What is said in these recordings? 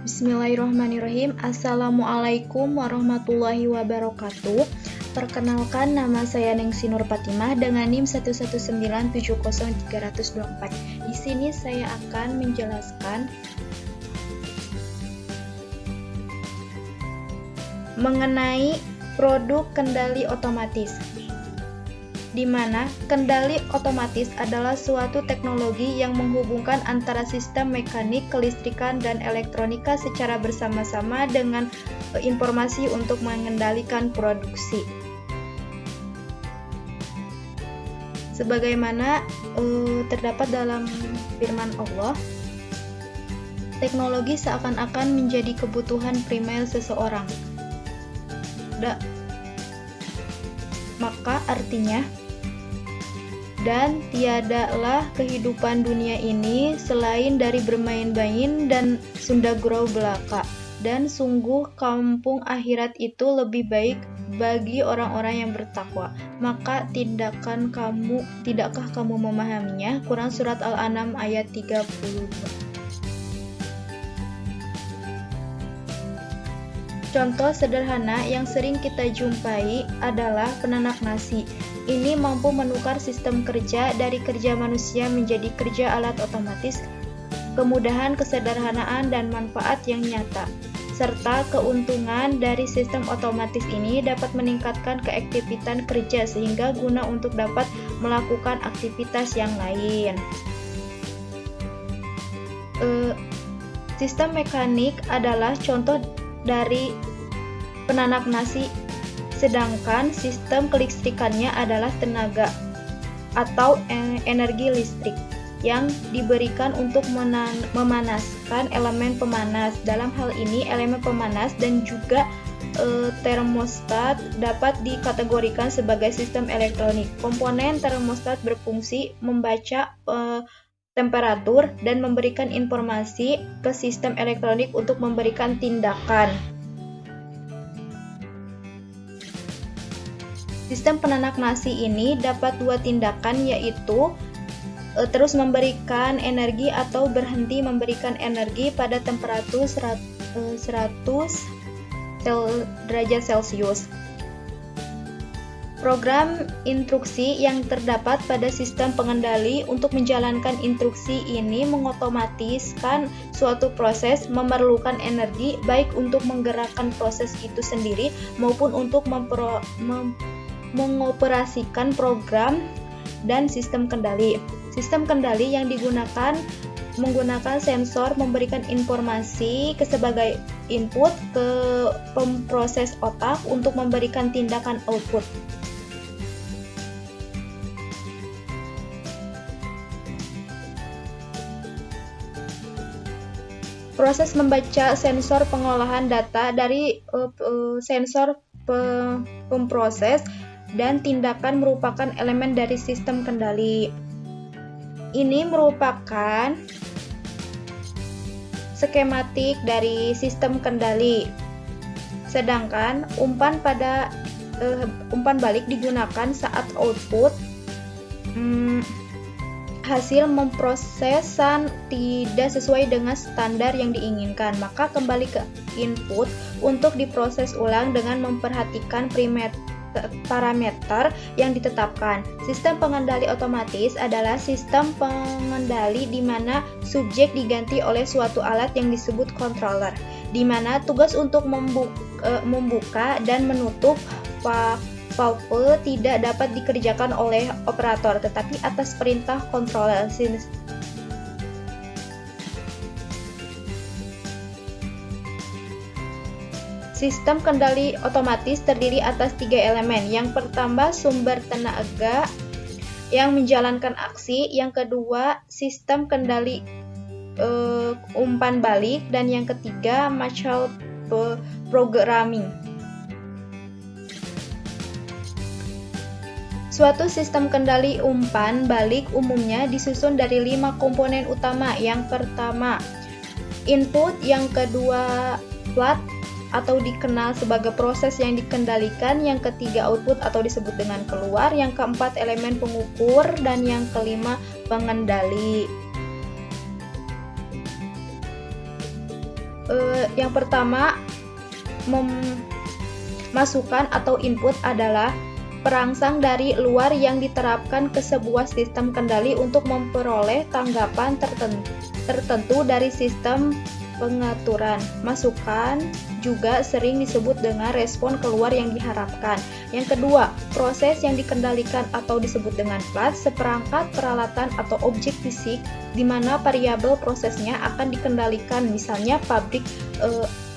Bismillahirrahmanirrahim. Assalamualaikum warahmatullahi wabarakatuh. Perkenalkan, nama saya Nengsi Nur Fatimah dengan NIM 119703024. Di sini saya akan menjelaskan mengenai produk kendali otomatis, di mana kendali otomatis adalah suatu teknologi yang menghubungkan antara sistem mekanik, kelistrikan, dan elektronika secara bersama-sama dengan informasi untuk mengendalikan produksi. Sebagaimana terdapat dalam firman Allah, teknologi seakan-akan menjadi kebutuhan primer seseorang. Maka artinya, dan tiadalah kehidupan dunia ini selain dari bermain-main dan sunda gurau belaka, dan sungguh kampung akhirat itu lebih baik bagi orang-orang yang bertakwa. Maka tidakkah kamu memahaminya? Quran Surat Al-An'am ayat 32. Contoh sederhana yang sering kita jumpai adalah penanak nasi. Ini mampu menukar sistem kerja dari kerja manusia menjadi kerja alat otomatis, kemudahan, kesederhanaan, dan manfaat yang nyata. Serta keuntungan dari sistem otomatis ini dapat meningkatkan keefektifan kerja sehingga guna untuk dapat melakukan aktivitas yang lain. Sistem mekanik adalah contoh dari penanak nasi, sedangkan sistem kelistrikannya adalah tenaga atau energi listrik yang diberikan untuk memanaskan elemen pemanas. Dalam hal ini, elemen pemanas dan juga termostat dapat dikategorikan sebagai sistem elektronik. Komponen termostat berfungsi membaca temperatur dan memberikan informasi ke sistem elektronik untuk memberikan tindakan. Sistem penanak nasi ini dapat dua tindakan, yaitu terus memberikan energi atau berhenti memberikan energi pada temperatur 100 derajat Celcius. Program instruksi yang terdapat pada sistem pengendali untuk menjalankan instruksi ini mengotomatiskan suatu proses memerlukan energi, baik untuk menggerakkan proses itu sendiri maupun untuk mengoperasikan program dan sistem kendali. Sistem kendali yang menggunakan sensor memberikan informasi sebagai input ke pemproses otak untuk memberikan tindakan output. Proses membaca sensor pengolahan data dari sensor pemproses dan tindakan merupakan elemen dari sistem kendali. Ini merupakan skematik dari sistem kendali. Sedangkan umpan balik digunakan saat output hasil memprosesan tidak sesuai dengan standar yang diinginkan, maka kembali ke input untuk diproses ulang dengan memperhatikan parameter yang ditetapkan. Sistem pengendali otomatis adalah sistem pengendali di mana subjek diganti oleh suatu alat yang disebut controller, di mana tugas untuk membuka dan menutup valve tidak dapat dikerjakan oleh operator, tetapi atas perintah controller. Sistem kendali otomatis terdiri atas 3 elemen. Yang pertama, sumber tenaga yang menjalankan aksi. Yang kedua, sistem kendali umpan balik. Dan yang ketiga, manual programming. Suatu sistem kendali umpan balik umumnya disusun dari 5 komponen utama. Yang pertama, input. Yang kedua, flat atau dikenal sebagai proses yang dikendalikan. Yang ketiga, output atau disebut dengan keluar. Yang keempat, elemen pengukur. Dan yang kelima, pengendali. Yang pertama, masukan atau input adalah perangsang dari luar yang diterapkan ke sebuah sistem kendali untuk memperoleh tanggapan tertentu dari sistem pengaturan. Masukan juga sering disebut dengan respon keluar yang diharapkan. Yang kedua, proses yang dikendalikan atau disebut dengan plat, seperangkat peralatan atau objek fisik di mana variabel prosesnya akan dikendalikan, misalnya pabrik,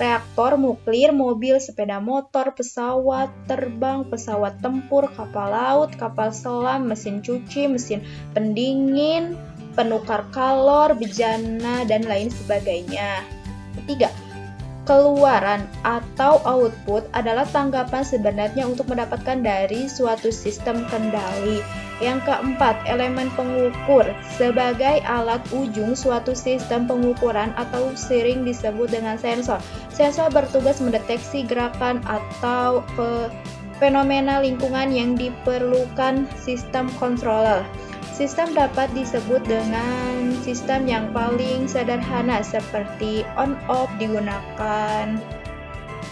reaktor nuklir, mobil, sepeda motor, pesawat terbang, pesawat tempur, kapal laut, kapal selam, mesin cuci, mesin pendingin, penukar kalor, bejana, dan lain sebagainya. Ketiga, keluaran atau output adalah tanggapan sebenarnya untuk mendapatkan dari suatu sistem kendali. Yang keempat, elemen pengukur sebagai alat ujung suatu sistem pengukuran atau sering disebut dengan sensor. Sensor bertugas mendeteksi gerakan atau fenomena lingkungan yang diperlukan sistem controller. Sistem dapat disebut dengan sistem yang paling sederhana seperti on-off digunakan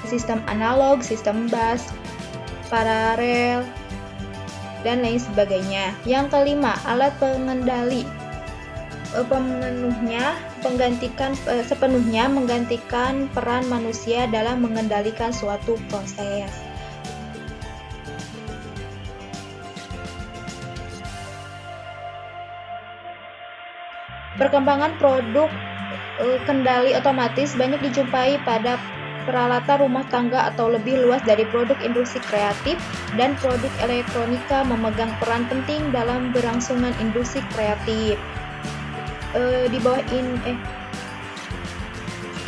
sistem analog, sistem bus, paralel, dan lain sebagainya. Yang kelima, alat pengendali sepenuhnya menggantikan peran manusia dalam mengendalikan suatu proses. Perkembangan produk kendali otomatis banyak dijumpai pada peralatan rumah tangga atau lebih luas dari produk industri kreatif, dan produk elektronika memegang peran penting dalam berlangsungan industri kreatif. Di bawah ini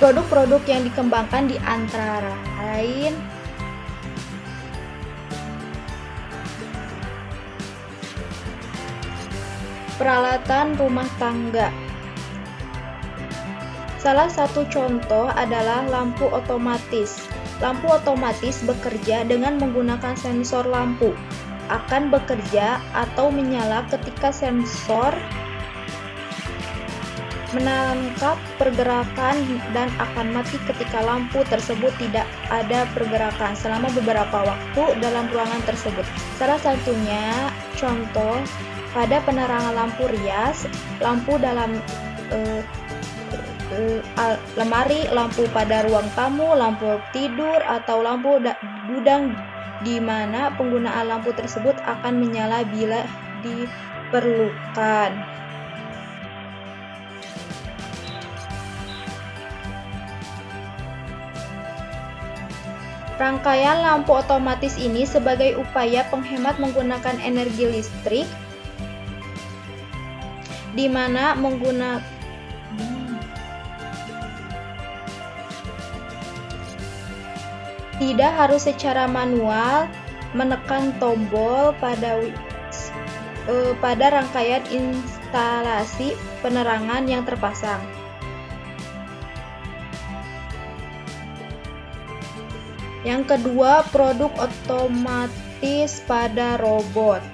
produk-produk yang dikembangkan di antara lain peralatan rumah tangga. Salah satu contoh adalah lampu otomatis. Lampu otomatis bekerja dengan menggunakan sensor lampu. Akan bekerja atau menyala ketika sensor menangkap pergerakan dan akan mati ketika lampu tersebut tidak ada pergerakan selama beberapa waktu dalam ruangan tersebut. Salah satunya contoh pada penerangan lampu rias, lampu dalam lemari, lampu pada ruang tamu, lampu tidur, atau lampu gudang, di mana penggunaan lampu tersebut akan menyala bila diperlukan. Rangkaian lampu otomatis ini sebagai upaya penghemat menggunakan energi listrik, di mana tidak harus secara manual menekan tombol pada rangkaian instalasi penerangan yang terpasang. Yang kedua, produk otomatis pada robot.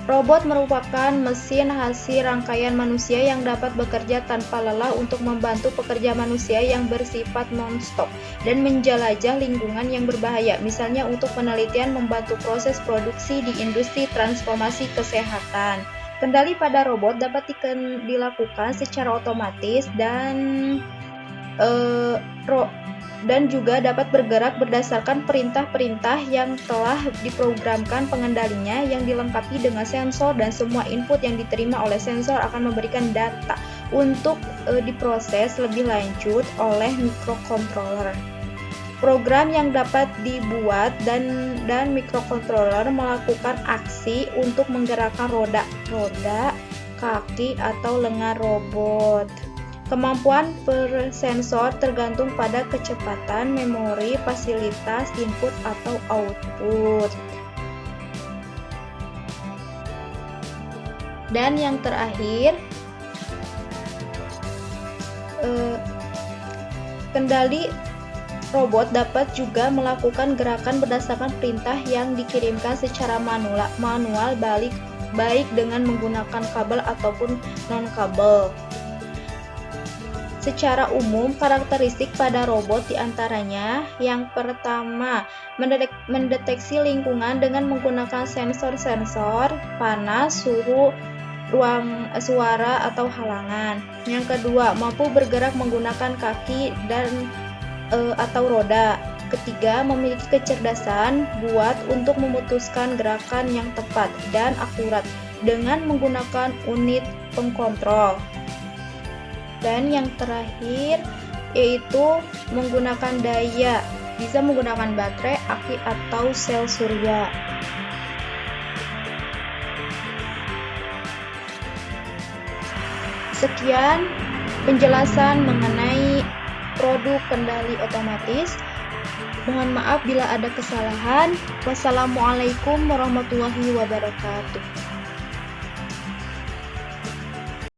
Robot merupakan mesin hasil rangkaian manusia yang dapat bekerja tanpa lelah untuk membantu pekerja manusia yang bersifat non-stop dan menjelajah lingkungan yang berbahaya, misalnya untuk penelitian, membantu proses produksi di industri transformasi kesehatan. Kendali pada robot dapat dilakukan secara otomatis dan juga dapat bergerak berdasarkan perintah-perintah yang telah diprogramkan pengendalinya, yang dilengkapi dengan sensor, dan semua input yang diterima oleh sensor akan memberikan data untuk diproses lebih lanjut oleh microcontroller. Program yang dapat dibuat dan microcontroller melakukan aksi untuk menggerakkan roda, kaki, atau lengan robot. Kemampuan per sensor tergantung pada kecepatan, memori, fasilitas, input atau output. Dan yang terakhir, kendali robot dapat juga melakukan gerakan berdasarkan perintah yang dikirimkan secara manual baik dengan menggunakan kabel ataupun non-kabel. Secara umum, karakteristik pada robot diantaranya yang pertama, mendeteksi lingkungan dengan menggunakan sensor-sensor, panas, suhu, ruang suara, atau halangan. Yang kedua, mampu bergerak menggunakan kaki dan atau roda. Ketiga, memiliki kecerdasan buat untuk memutuskan gerakan yang tepat dan akurat dengan menggunakan unit pengkontrol. Dan yang terakhir yaitu menggunakan daya, bisa menggunakan baterai, aki, atau sel surya. Sekian penjelasan mengenai produk kendali otomatis. Mohon maaf bila ada kesalahan. Wassalamualaikum warahmatullahi wabarakatuh.